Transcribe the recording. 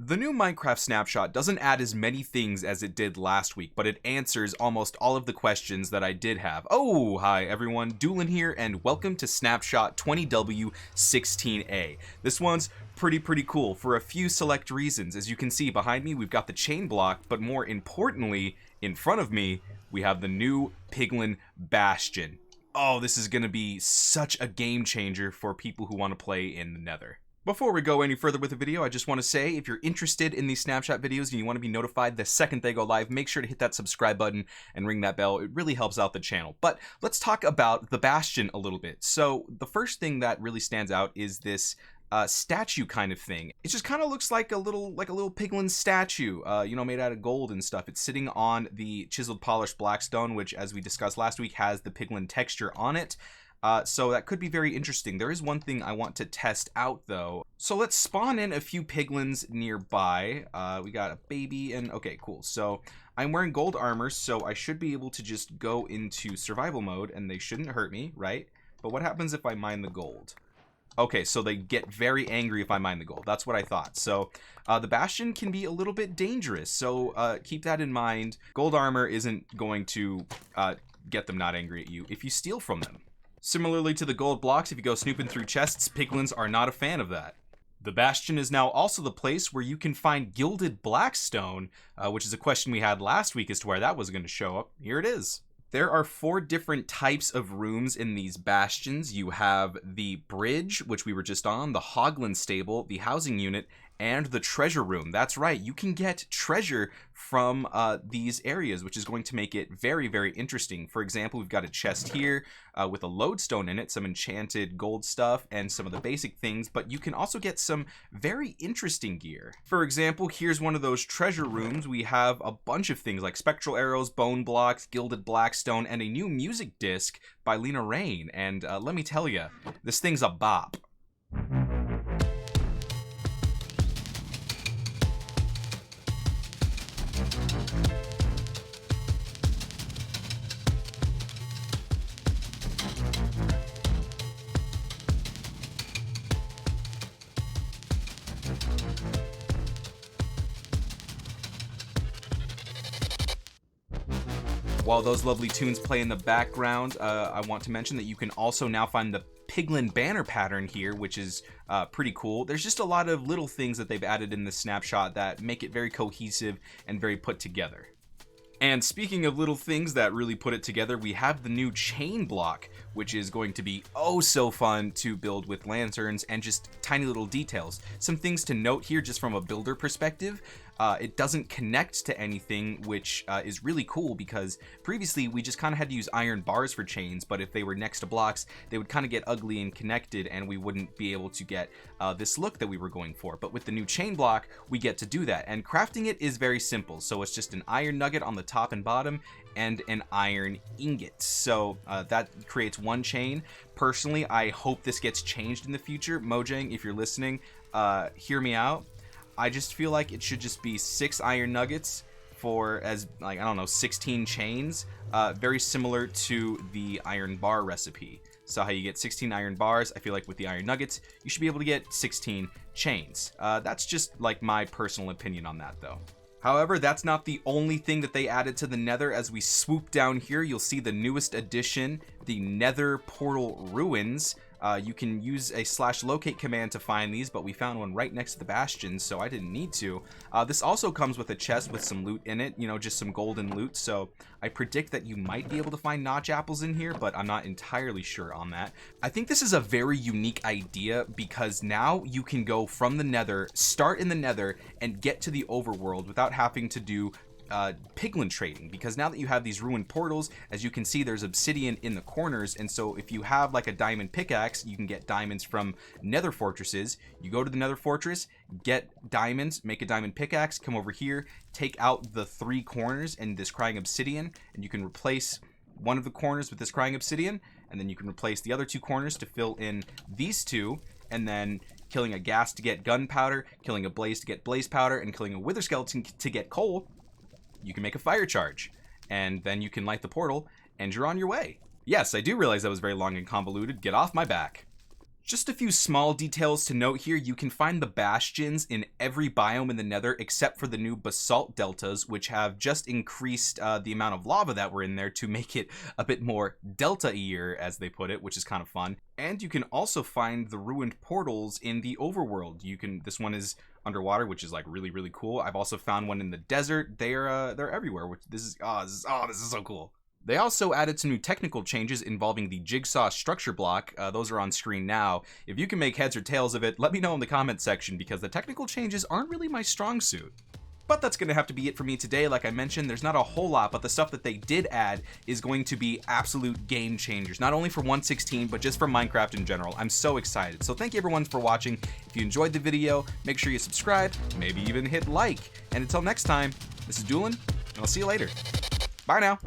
The new Minecraft Snapshot doesn't add as many things as it did last week, but it answers almost all of the questions that I did have. Oh, hi everyone, Dewlan here, and welcome to Snapshot 20w16a. This one's pretty cool for a few select reasons. As you can see behind me, we've got the chain block, but more importantly, in front of me, we have the new Piglin Bastion. Oh, this is going to be such a game changer for people who want to play in the Nether. Before we go any further with the video, I just want to say, if you're interested in these snapshot videos and you want to be notified the second they go live, make sure to hit that subscribe button and ring that bell. It really helps out the channel. But let's talk about the Bastion a little bit. So the first thing that really stands out is this statue kind of thing. It just kind of looks like a little Piglin statue, you know, made out of gold and stuff. It's sitting on the chiseled polished blackstone, which, as we discussed last week, has the Piglin texture on it. So that could be very interesting. There is one thing I want to test out though. So let's spawn in a few piglins nearby. We got a baby and okay, cool. So I'm wearing gold armor, so I should be able to just go into survival mode and they shouldn't hurt me, right? But what happens if I mine the gold? Okay, so they get very angry if I mine the gold. That's what I thought. So the Bastion can be a little bit dangerous, so keep that in mind. Gold armor isn't going to get them not angry at you if you steal from them. Similarly to the gold blocks, if you go snooping through chests, piglins are not a fan of that. The Bastion is now also the place where you can find Gilded Blackstone, which is a question we had last week as to where that was going to show up. Here it is. There are 4 different types of rooms in these bastions. You have the bridge, which we were just on, the Hoglin stable, the housing unit, and the treasure room. That's right, you can get treasure from these areas, which is going to make it very interesting. For example, we've got a chest here with a lodestone in it, some enchanted gold stuff, and some of the basic things, but you can also get some very interesting gear. For example, here's one of those treasure rooms. We have a bunch of things like spectral arrows, bone blocks, gilded blackstone, and a new music disc by Lena Rain. And let me tell you, this thing's a bop. While those lovely tunes play in the background, I want to mention that you can also now find the Piglin banner pattern here, which is pretty cool. There's just a lot of little things that they've added in this snapshot that make it very cohesive and very put together. And speaking of little things that really put it together, we have the new chain block, which is going to be oh so fun to build with lanterns and just tiny little details. Some things to note here just from a builder perspective. It doesn't connect to anything, which is really cool because previously we just kind of had to use iron bars for chains, but if they were next to blocks, they would kind of get ugly and connected and we wouldn't be able to get this look that we were going for. But with the new chain block, we get to do that. And crafting it is very simple. So it's just an iron nugget on the top and bottom and an iron ingot. So that creates one chain. Personally, I hope this gets changed in the future. Mojang, if you're listening, hear me out. I just feel like it should just be 6 iron nuggets for, as like, I don't know, 16 chains, very similar to the iron bar recipe. So how you get 16 iron bars, I feel like with the iron nuggets, you should be able to get 16 chains. That's just like my personal opinion on that though. However, that's not the only thing that they added to the Nether. As we swoop down here, you'll see the newest addition, the Nether Portal Ruins. You can use a /locate command to find these, but we found one right next to the Bastion, so I didn't need to. This also comes with a chest with some loot in it, you know, just some golden loot, so I predict that you might be able to find notch apples in here, but I'm not entirely sure on that. I think this is a very unique idea because now you can go from the Nether, start in the Nether, and get to the overworld without having to do piglin trading, because now that you have these ruined portals, as you can see, there's obsidian in the corners, and so if you have like a diamond pickaxe, you can get diamonds from nether fortresses. You go to the nether fortress, get diamonds, make a diamond pickaxe, come over here, take out the 3 corners and this crying obsidian, and you can replace one of the corners with this crying obsidian, and then you can replace the other 2 corners to fill in these 2, and then killing a ghast to get gunpowder, killing a blaze to get blaze powder, and killing a wither skeleton to get coal. You can make a fire charge, and then you can light the portal, and you're on your way. Yes, I do realize that was very long and convoluted. Get off my back. Just a few small details to note here. You can find the Bastions in every biome in the Nether except for the new basalt deltas, which have just increased the amount of lava that were in there to make it a bit more delta-ier, as they put it, which is kind of fun. And you can also find the ruined portals in the overworld. This one is underwater, which is like really, really cool. I've also found one in the desert. They're everywhere. This is so cool. They also added some new technical changes involving the jigsaw structure block. Those are on screen now. If you can make heads or tails of it, let me know in the comment section, because the technical changes aren't really my strong suit. But that's going to have to be it for me today. Like I mentioned, there's not a whole lot, but the stuff that they did add is going to be absolute game changers, not only for 1.16, but just for Minecraft in general. I'm so excited. So thank you everyone for watching. If you enjoyed the video, make sure you subscribe, maybe even hit like. And until next time, this is Dewlan, and I'll see you later. Bye now.